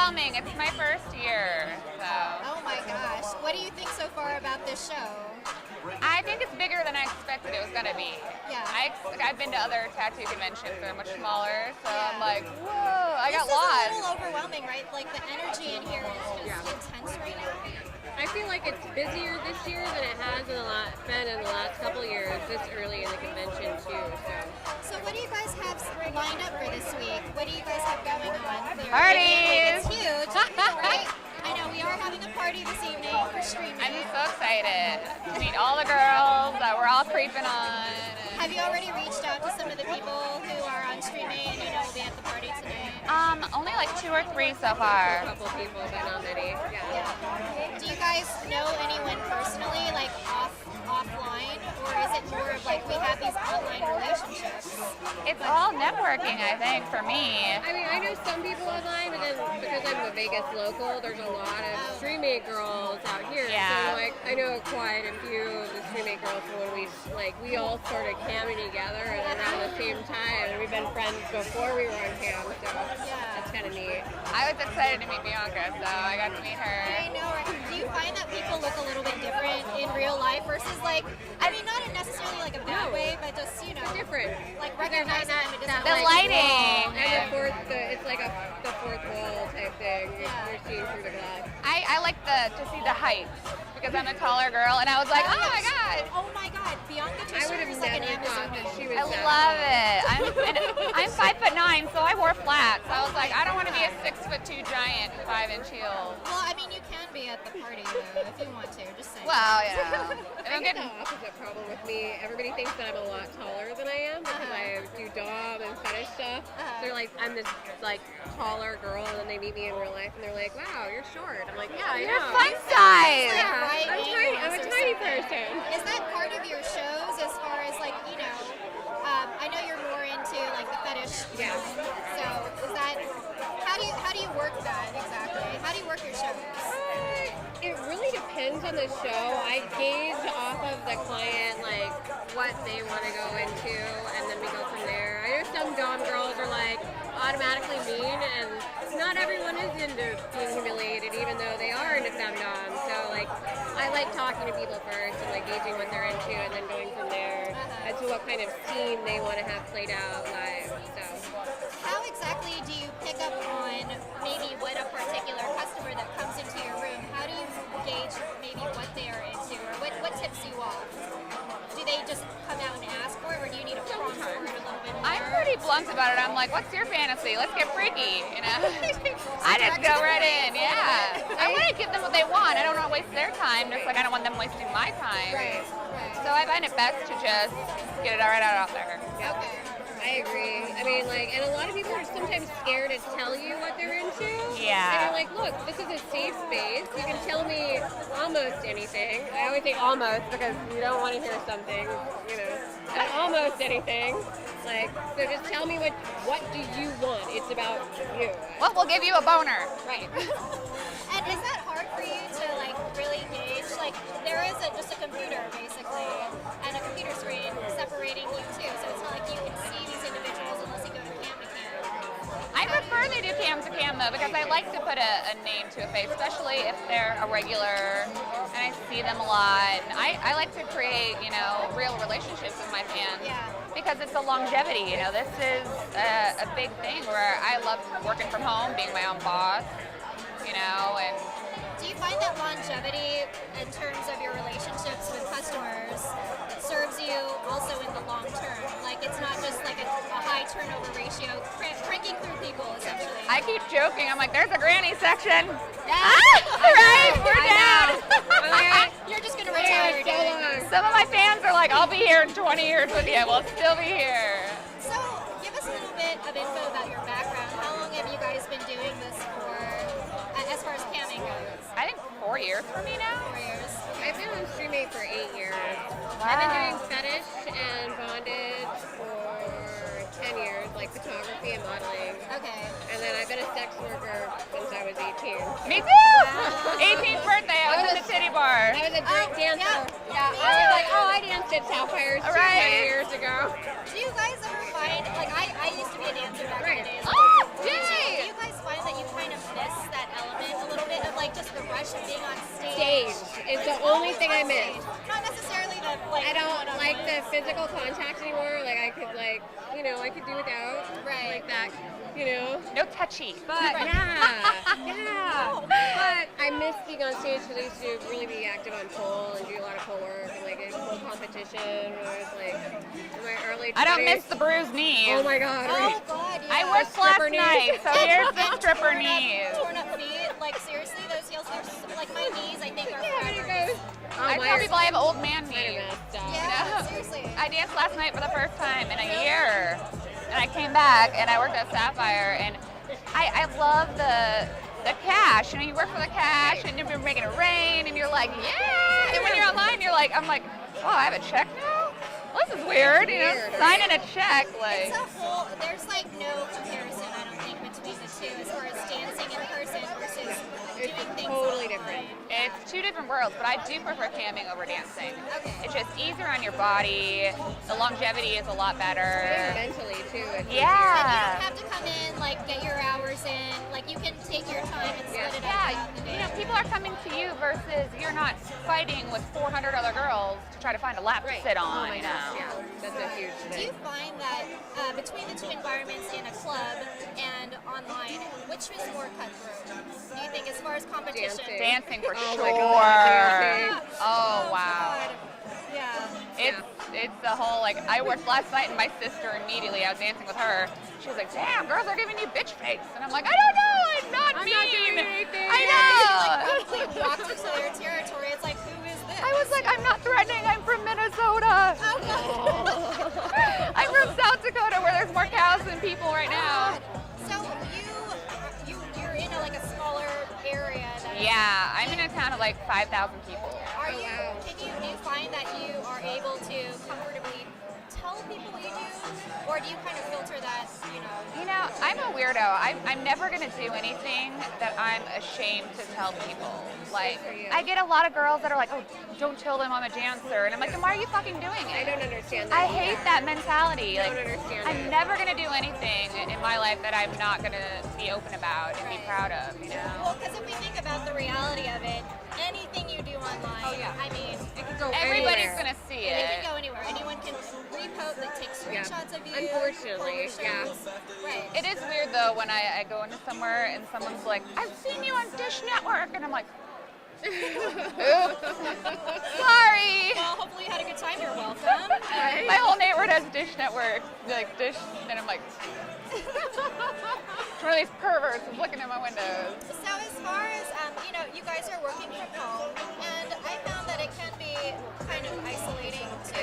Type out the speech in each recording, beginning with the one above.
overwhelming. It's my first year, so. Oh my gosh. What do you think so far about this show? I think it's bigger than I expected it was gonna be. Yeah. I've been to other tattoo conventions that are much smaller, so Yeah. I'm like, whoa, I got This is a lost. little overwhelming, right? Like the energy in here is just intense right now. I feel like it's busier this year than it has been in the last couple of years, this early in the convention too. So what do you guys have lined up for this week? What do you guys have going on? Parties! It's huge, right? I know, we are having a party this evening for Streamate. I'm so excited to meet all the girls that we're all creeping on. Have you already reached out to some of the people who are on Streamate and you know will be at the party tonight? Only like 2 or 3 so far. A couple people, but not many. Yeah. Do you guys know anyone personally, like offline, or is it more of like we have these online relationships? It's all networking, I think, for me. I mean, I know some people online, but then because I'm a Vegas local, there's a lot of Streamate girls out here. Yeah. So like, I know quite a few of the Streamate girls from when we all started camming together and around the same time, and we've been friends before we were on cam, so that's kind of neat. I was excited to meet Bianca, so I got to meet her. I know. Do you find that people look a little bit different in real life versus like, I mean, not in necessarily like a bad way, but just, you know, Different. like recognizing them, it doesn't The lighting. And it's like the fourth wall type thing. You're seeing through the glass. I like to see the height because I'm a taller girl, and I was like, oh my god. Oh my god, Bianca I would Tischer have is like an never thought Amazon. that she was I that love tall. it. I'm 5'9", so I wore flats. I was like, I don't want to be a 6'2" giant in 5-inch heels. Well, I mean, you can be at the party though if you want to. Just saying. Well, yeah. I get the opposite problem with me. Everybody thinks that I'm a lot taller than I am because I do dom and fetish stuff. They're like, I'm this like taller girl, and then they meet me in real life, and they're like, wow, you're short. I'm like, yeah, I You're know. fun size. Yeah, Right I'm tiny. I'm a tiny person. Is that part of your shows as far as like, you know, I know you're more into like the fetish. Yeah. So is that, how do you work that exactly? How do you work your shows? It really depends on the show. I gauge off of the client, like what they want to go into, and then we go from there. I know some dom girls are like automatically mean, and not everyone is into being humiliated, even though they are into femdom. So like, I like talking to people first and like gauging what they're into, and then going from there as to what kind of scene they want to have played out live. So. How exactly do you pick up on maybe what a particular customer that comes into your room, how do you gauge maybe what they are into, or what tips you off? Do they just come out and ask for it, or do you need to prompt for it a little bit more? I'm pretty blunt about it. I'm like, what's your fantasy? Let's get freaky, you know? I just go right in, yeah. I want to give them what they want. I don't want to waste their time, just like I don't want them wasting my time. Right. So I find it best to just get it right out there. Okay. I agree. I mean, like, and a lot of people are sometimes scared to tell you what they're into. Yeah. And you're like, look, this is a safe space. You can tell me almost anything. I always say almost because you don't want to hear something, you know, but almost anything. Like, so just tell me what do you want? It's about you. Well, we'll give you a boner. Right. And is that hard for you to like really gauge? Like there is just a computer basically, and a computer screen separating you two, so it's not like you can see these individuals unless you go to cam to cam. I prefer they do cam to cam though, because I like to put a name to a face, especially if they're a regular and I see them a lot. And I like to create, you know, real relationships with my fans. Yeah. Because it's a longevity, you know, this is a big thing where I love working from home, being my own boss, you know, and Do you find that longevity in terms of your relationships with customers serves you also in the long term? Like it's not just like a high turnover ratio, cranking through people essentially. I keep joking, I'm like, there's a granny section. Yeah. Right, we're down. You're just gonna retire doing this. Some of my fans are like, I'll be here in 20 years with you, we'll still be here. So give us a little bit of info about your background. How long have you guys been doing this for, as far as camming goes? I think 4 years for me now. 4 years. I've been on Streamate for 8 years. Wow. I've been doing fetish and bondage for 10 years, like photography and modeling. Okay. And then I've been a sex worker since I was 18. Me too! 18th birthday, I was in the titty bar. I was a great dancer. Yeah. I was like, oh, I danced at Sapphires 20 years ago. Do you guys ever find, like I used to be a dancer back in the day. Oh, Do yay! you guys find that you kind of miss that something I miss. Not necessarily the like. I don't like the physical contact anymore. Like I could I could do without like that, No touchy. But yeah. But I miss being on stage because I used to really be active on pole and do a lot of pole work and like in pole competition when I was like in my early 20s. I don't miss the bruised knees. Oh my god. Oh god, yeah. I worked last Stripper knees. night, so here's the stripper knees. Torn up feet. Like seriously, those heels are like my knees. I think are There it forever. goes. I tell people I have old man knees. Yeah, seriously. I danced last night for the first time in a year. And I came back and I worked at Sapphire, and I love the cash. You work for the cash and you're making it rain and you're like, yeah. And when you're online, I'm like, oh, I have a check now? Well, this is weird, signing a check. It's a whole, there's like no comparison, I don't think, between the two as far as dancing in person versus doing things totally online. different. It's two different worlds, but I do prefer camming over dancing. Okay. It's just easier on your body. The longevity is a lot better. Mentally too. It's And you Yeah. don't have to come in, like, get your hours in. Like, you can take your time and split it up Yeah, throughout the day. people are coming to you versus you're not fighting with 400 other girls to try to find a lap to sit on. Oh my gosh, yeah. That's a huge Do thing. you find that between the two environments in a club and online, which is more cutthroat? Do you think as far as competition? Dancing for Oh sure. my God, dancing. Oh wow. God. Yeah. It's the whole I worked last night and my sister immediately, I was dancing with her. She was like, damn, girls are giving you bitch face. And I'm like, I don't know, I'm not I'm mean. not doing anything. I know. Quickly walked into their territory. It's like, who is this? I was like, I'm not threatening, I'm from Minnesota. I'm from South Dakota where there's more cows than people right now. So you're in a smaller area. Yeah, I'm in a town of 5,000 people. Are you? Do you find that you are able to comfortably tell people what you do, or do you kind of filter that? I'm a weirdo. I'm never gonna do anything that I'm ashamed to tell people. I get a lot of girls that are like, oh, don't tell them I'm a dancer, and I'm like, then why are you fucking doing it? I don't understand that. I hate that mentality. I don't understand I'm it. never gonna do anything in my life that I'm not gonna be open about and be proud of. Well, because if we think about the reality of it, anything you do online, I mean, It could go Everybody's anywhere. gonna see it it. can go anywhere. Anyone can repost, take screenshots of you. Unfortunately, yeah. Right. It is weird though when I go into somewhere and someone's like, I've seen you on Dish Network, and I'm like, oops, sorry. Well, hopefully you had a good time. You're welcome. My whole neighborhood has Dish Network, Dish, and I'm like, it's one of these perverts who's looking at my windows. So as far as, you guys are working from home, and I found that it can be kind of isolating to,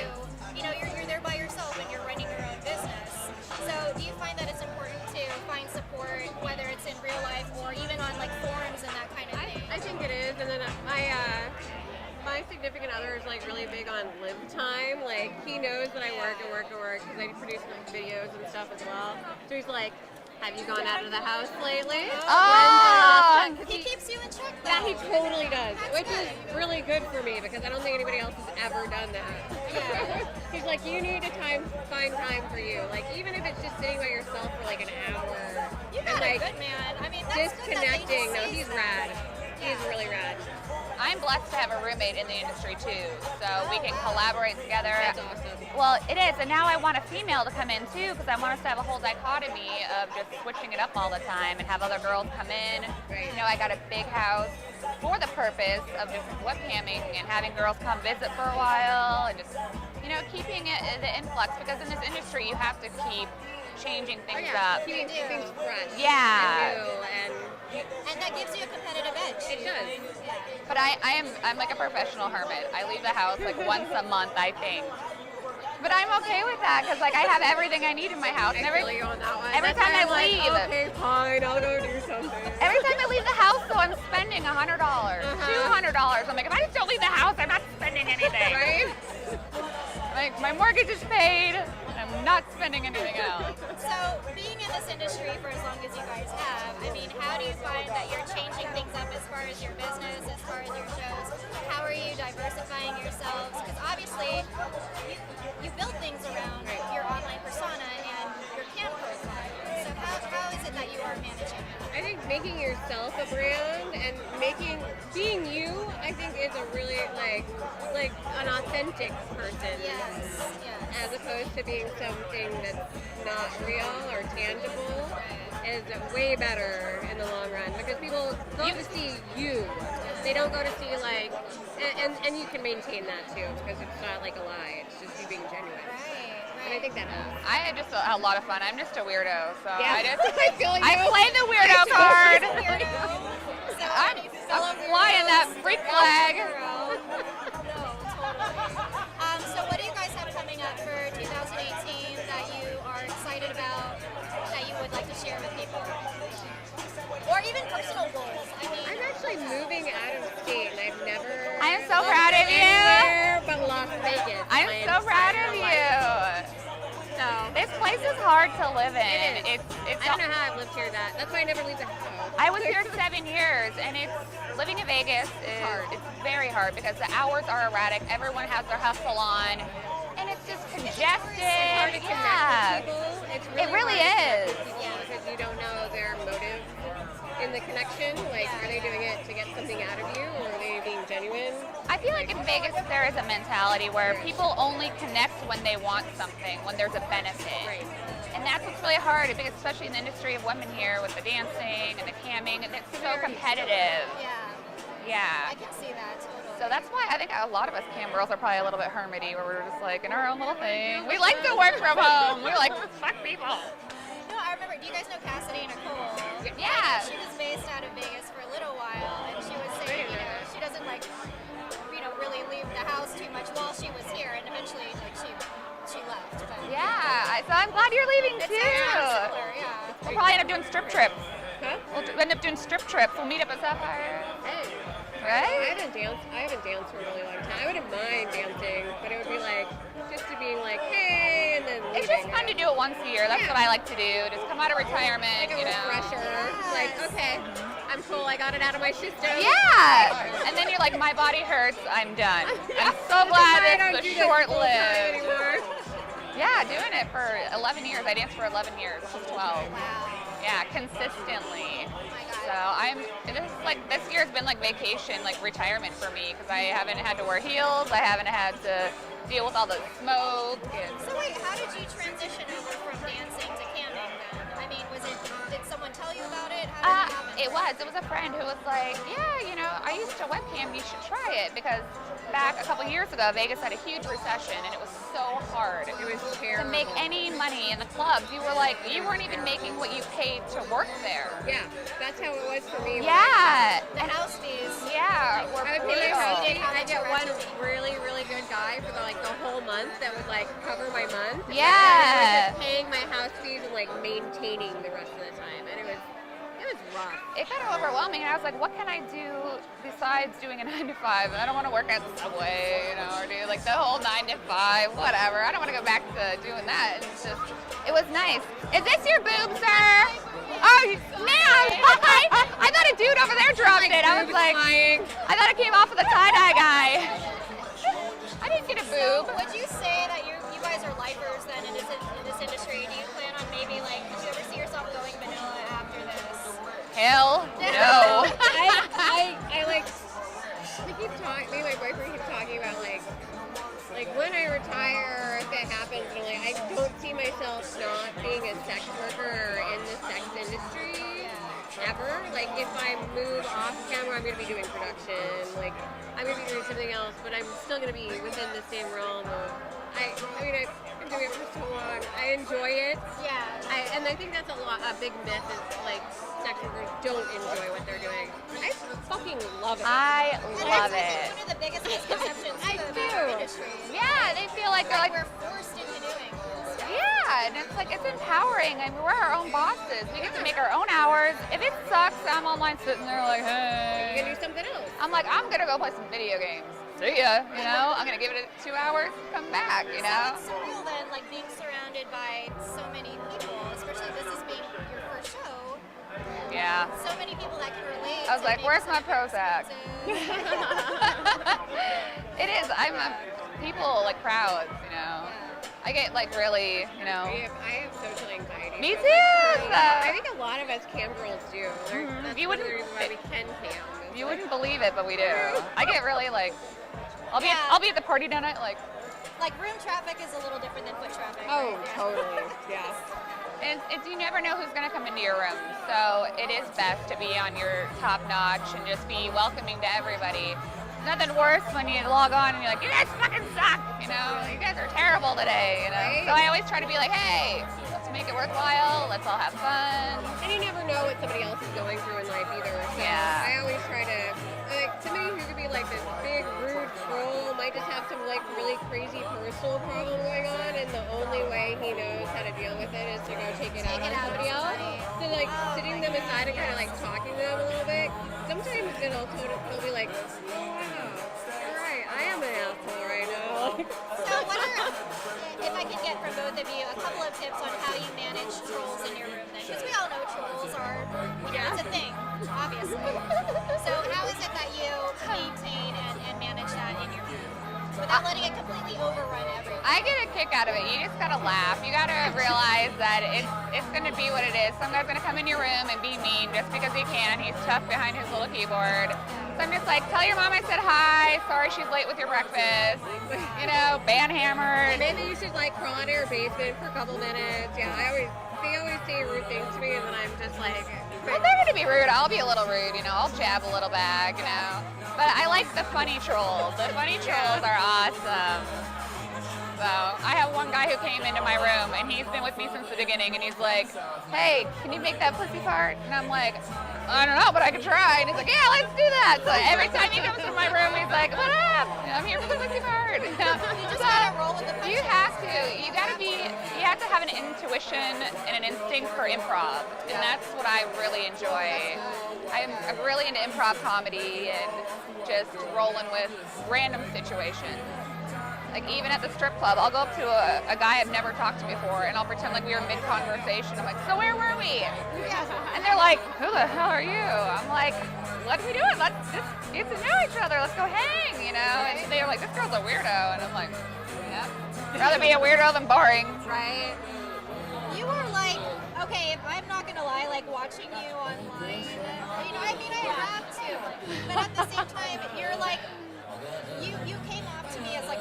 you're there by yourself and you're running your own business. So do you find that it's important to find support, whether it's in real life or even on forums and that kind of thing? I think it is, and then my significant other is really big on live time. He knows that I work because I produce videos and stuff as well. So he's like, have you gone out of the house lately? Oh. He keeps you in check, though. Yeah, he totally does, which is really good for me because I don't think anybody else has ever done that. Yeah. He's like, you need to find time for you. Even if it's just sitting by yourself for an hour. You got a good man. I mean, that's disconnecting. No, he's rad. He's Yeah. really rad. I'm blessed to have a roommate in the industry too, so we can collaborate together. That's awesome. Well, it is, and now I want a female to come in too, because I want us to have a whole dichotomy of just switching it up all the time and have other girls come in. Right. I got a big house for the purpose of just webcamming and having girls come visit for a while and just, keeping it the influx, because in this industry you have to keep changing things up. Keeping things fresh. Yeah. And new And that gives you a competitive edge. It does. Yeah. But I'm like a professional hermit. I leave the house once a month, I think. But I'm okay with that because I have everything I need in my house. And I feel you on that one. every That's time why I I'm leave, okay, fine, I'll go do something. every time I leave the house, though, I'm spending $100, $200. I'm like, if I just don't leave the house, I'm not spending anything. Right? My mortgage is paid. I'm not spending anything else. So, being in this industry for as long as you guys have, I mean, how do you find that you're changing things up as far as your business, as far as your shows? How are you diversifying yourselves? Because obviously, you build things around your online persona and your cam profile. So how is it that you are managing that? I think making yourself a brand and being you, I think is a really like an authentic person. Yes. As opposed to being something that's not real or tangible is way better in the long run because people go to see you. They don't go to see like, and you can maintain that too because it's not like a lie. It's just you being genuine. And I think that helps. I had just a lot of fun. I'm just a weirdo, so Yeah. I feel like I play the weirdo card. So I'm flying that freak flag. No, totally. So what do you guys have coming up for 2018 that you are excited about, that you would like to share with people? Or even personal goals. I mean, I'm actually moving out of state and I've never I am so proud of you. anywhere but Las Vegas. I'm my so proud entire of life. you. So This place is hard to live in. It is. It's I don't know how I've lived here that. That's why I never leave the house. I was here 7 years, and living in Vegas is hard. It's very hard because the hours are erratic. Everyone has their hustle on, and it's just congested. It's hard to connect with people. It's It really hard to is. connect with people because you don't know their motive in the connection. Like, are they doing it to get something out of you, or are they being genuine? I feel like in Vegas there is a mentality where people only connect when they want something, when there's a benefit. Right. And that's what's really hard, because especially in the industry of women here with the dancing and the camming, and it's so competitive. yeah, Yeah. I can see that totally. So that's why I think a lot of us cam girls are probably a little bit hermity, where we're just like in our own little thing. We like to work from home. We like to fuck people. No, I remember. Do you guys know Cassidy Nicole? Yeah. She was based out of Vegas for a little while, and she was saying, she doesn't really leave the house too much while she was here, and eventually, she left. But Yeah. So I'm glad you're leaving it too. sounds similar, yeah. We'll probably end up doing strip trips. Huh? We'll end up doing strip trips. We'll meet up at Sapphire. Hey. Right? I haven't danced for a really long time. I wouldn't mind dancing, but it would be like just to be like, hey, and then It's leaving, just fun to right? do it once a year. That's Yeah. what I like to do. Just come out of retirement, Like a you know. refresher. Like, okay, I'm cool. I got it out of my system. Yeah. And then you're like, my body hurts. I'm done. I'm so I glad don't this do was this full-time short-lived. anymore. Yeah, doing it for 11 years. I danced for 11 years. This is 12. Wow. Yeah, consistently. Oh my God. So this year's been like vacation, like retirement for me, because I haven't had to wear heels. I haven't had to deal with all the smoke. So wait, how did you transition over from dancing to camming then? I mean, did someone tell you about it? How did it happen? It was a friend who was like, yeah, I used to webcam, you should try it, because back a couple years ago, Vegas had a huge recession, and it was so hard. It was To terrible. make any money in the clubs. You weren't even making what you paid to work there. Yeah, that's how it was for me. Yeah. The house fees. Yeah. I would pay my house Brutal. fee. I get one really, really good guy for the whole month that would like cover my month. Yeah. And I was just paying my house fees and like maintaining the rest of the time, and it was rough. It got overwhelming, and I was like, what can I do besides doing a 9 to 5? I don't want to work at Subway, or do like the whole 9 to 5, whatever. I don't want to go back to doing that. It was nice. Is this your boob, sir? Oh, man! I thought a dude over there dropped it. I was like, I thought it came off of the tie-dye guy. I didn't get a boob. Would you say that you guys are lifers then in this industry? Do you plan on maybe did you ever see yourself going vanilla after this? Hell no. I like. We keep talking. Me and my boyfriend keep talking about like when I retire, or if it happens, and I don't see myself not being a sex worker in the sex industry ever. Like if I move off camera, I'm gonna be doing production. Like I'm gonna be doing something else, but I'm still gonna be within the same realm of. I've been doing it for so long. I enjoy it. Yeah. And I think that's a big myth is like sex workers don't enjoy what they're doing. I fucking love it. I And love that's it. one of the biggest misconceptions I of do. our industry. Yeah, they feel like they're like, We're forced into doing this. yeah, and it's like, it's empowering. I mean, we're our own bosses. We get to make our own hours. If it sucks, I'm online sitting there like, You hey. can do something else. I'm like, I'm gonna go play some video games. See ya, I'm gonna give it 2 hours, come back, So it's surreal then, like being surrounded by so many people, especially this is being your first show. Yeah. So many people that can relate. I was to like, maybe where's some my of your Prozac? experiences. It is. I'm a people like crowds, I get like really, I have social anxiety. Me so too, that's really- so- I think a lot of us cam girls do. That's You one of wouldn't- the reasons why we can cam. It's You like- wouldn't believe it, but we do. I get really like, I'll be at the party tonight, like, Like room traffic is a little different than foot traffic. Oh, right? Yeah. totally. Yeah. and it's, you never know who's gonna come into your room. So it is best to be on your top notch and just be welcoming to everybody. Nothing worse when you log on and you're like, you guys fucking suck, you guys are terrible today, Right. So I always try to be like, hey, let's make it worthwhile, let's all have fun. And you never know what somebody else is going through in life either. So Yeah. I always try to, like, somebody who could be like this big, rude troll might just have some like really crazy personal problem going on, and the only way he knows how to deal with it is to go take it out on somebody else. So like sitting them aside and kind of like talking to them a little bit. Sometimes they'll be like, oh wow, you're right, I am an asshole right now. So what are, if I can get from both of you, a couple of tips on how you manage trolls in your room then? Because we all know trolls are, it's a thing, obviously. So how is it that you maintain and manage that in your room without letting it completely overrun everything? I get a kick out of it. You just gotta laugh. You gotta realize that it's gonna be what it is. Some guy's gonna come in your room and be mean just because he can. He's tough behind his little keyboard. So I'm just like, tell your mom I said hi. Sorry she's late with your breakfast. Band hammers. Maybe you should like crawl into your basement for a couple minutes. Yeah, they always say rude things to me, and then I'm just like, Well, they're gonna be rude. I'll be a little rude. I'll jab a little back. But I like the funny trolls. The funny trolls are awesome. So I have one guy who came into my room and he's been with me since the beginning and he's like, hey, can you make that pussy fart? And I'm like, I don't know, but I can try. And he's like, yeah, let's do that. So every time he comes to my room, he's like, what up? I'm here for the pussy fart. You just gotta roll with the punches. You have to. You have to have an intuition and an instinct for improv. And that's what I really enjoy. I'm really into improv comedy and just rolling with random situations. Like even at the strip club, I'll go up to a guy I've never talked to before and I'll pretend like we were mid-conversation. I'm like, so where were we? And they're like, who the hell are you? I'm like, what are we doing? Let's just get to know each other. Let's go hang, And they're like, this girl's a weirdo. And I'm like, yeah. I'd rather be a weirdo than boring. Right. You are like, okay, I'm not gonna lie, like watching you online, I have to. But at the same time, you're like, you came off to me as like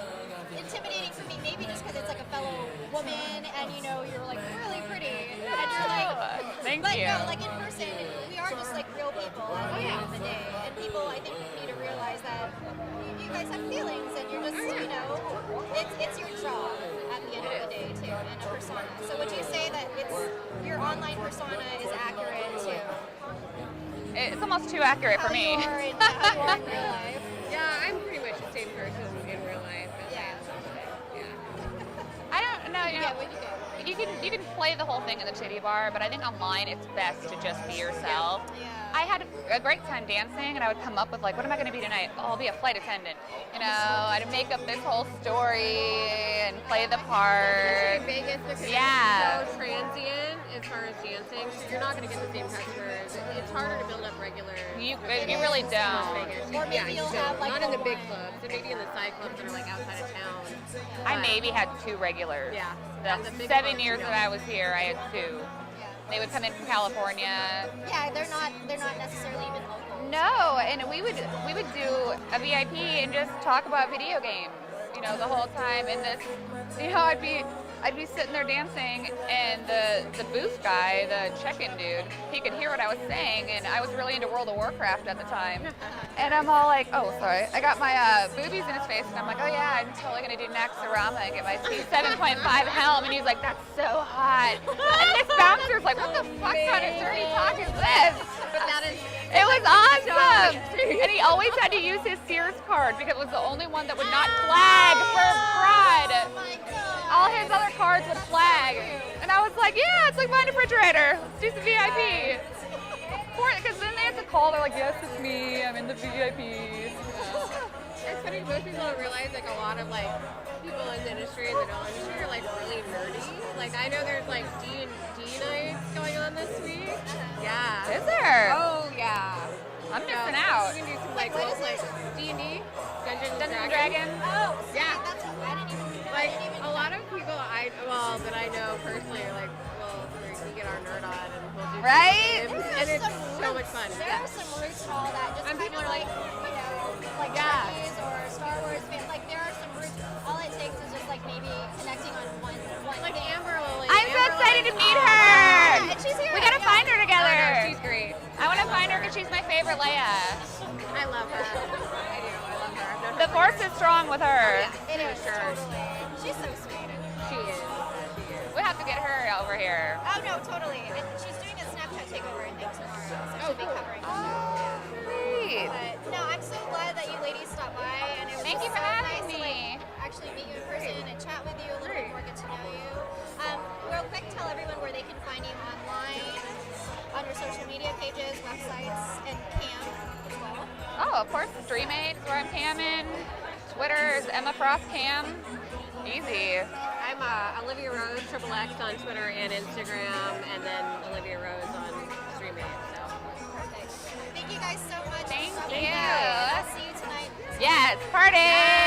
intimidating for me, maybe just because it's like a fellow woman and you're like really pretty. And you're like, Thank but you. no, like in person, we are just like real people at the end of the day. And people, I think, need to realize that you guys have feelings and you're just, it's your job at the end of the day too, and a persona. So would you say that your online persona is accurate to It's almost too accurate for me. how you are in real life? yeah, I'm pretty much the same person in real life as I am social. Yeah. I don't know. Yeah, what you do? You can play the whole thing in the titty bar, but I think online it's best to just be yourself. Yeah. I had a great time dancing, and I would come up with like, what am I going to be tonight? Oh, I'll be a flight attendant. I'd make up this whole story and play the part. In Vegas, because Yeah. it's so transient as far as dancing, so you're not going to get the same customers. It's harder to build up regular. You really Las don't. Vegas. Or maybe you'll you have, don't. like, not in the the big one- clubs, so maybe in the side clubs that are like outside of town. I But- maybe had 2 regulars. Yeah. The And the big 7 ones, years you that don't. I was here, I had 2. They would come in from California. Yeah, they're not necessarily even local. No, and we would do a VIP and just talk about video games, the whole time. And this, I'd be sitting there dancing, and the booth guy, the check-in dude, he could hear what I was saying, and I was really into World of Warcraft at the time. And I'm all like, oh, sorry, I got my boobies in his face, and I'm like, oh yeah, I'm totally gonna do Naxxarama and get my 7.5 helm, and he's like, that's so hot. And this bouncer's like, what the fuck kind of dirty talk is this? But that is It was awesome! And he always had to use his Sears card because it was the only one that would not flag for fraud. Oh my god. All his other cards would flag. And I was like, yeah, it's like buying a refrigerator. Let's do some VIP. Because then they have to call, they're like, yes, it's me, I'm in the VIPs. It's funny, most people don't realize like a lot of like people in the industry and the doll industry are like really nerdy. Like I know there's like D&D nights going on this week. Yeah. Is there? Oh yeah. I'm missing out. You can do some Wait, like What both is like it? D&D, Dungeons and Dungeons and Dragons. Dragons. Oh, see, Yeah. that's what I didn't even. Like a lot of people that I know personally are like, well, we get our nerd on and we'll do Right? games, and There's it's some so roots. much fun. There are some roots and all that. Just And people kinda are like, like Yeah. Trekkies or Star Wars fans. Like there are some roots. All it takes is just like maybe connecting on one Like thing. Amber Lily. I'm so Amber excited to Lily's meet awesome. her. Yeah, and she's here. We gotta yeah. find her I together. know, she's great. I want to find her because she's my favorite Leia. I love her. I do. I love her. I've known The her Force is strong with her. It is sure. totally. She's so sweet. She is. She is. We have to get her over here. Oh no, totally. And she's doing a Snapchat takeover I think tomorrow, so she'll be cool. covering the show. Sweet. But no, I'm so glad that you ladies stopped by, and it was Thank just you for so having nice to me. actually meet you in person and chat with you a little bit more, get to know you. Real quick, tell everyone where they can find you online, on your social media pages, websites, and cam as well. Oh, of course, Streamate is where I'm camming. Twitter is Emma Frost Cam. Easy. I'm Olivia Rose, XXX on Twitter and Instagram, and then Olivia Rose on Streamate. So. Perfect. Thank you guys so much. Thank for stopping you. by. I'll see you tonight. Yes, party!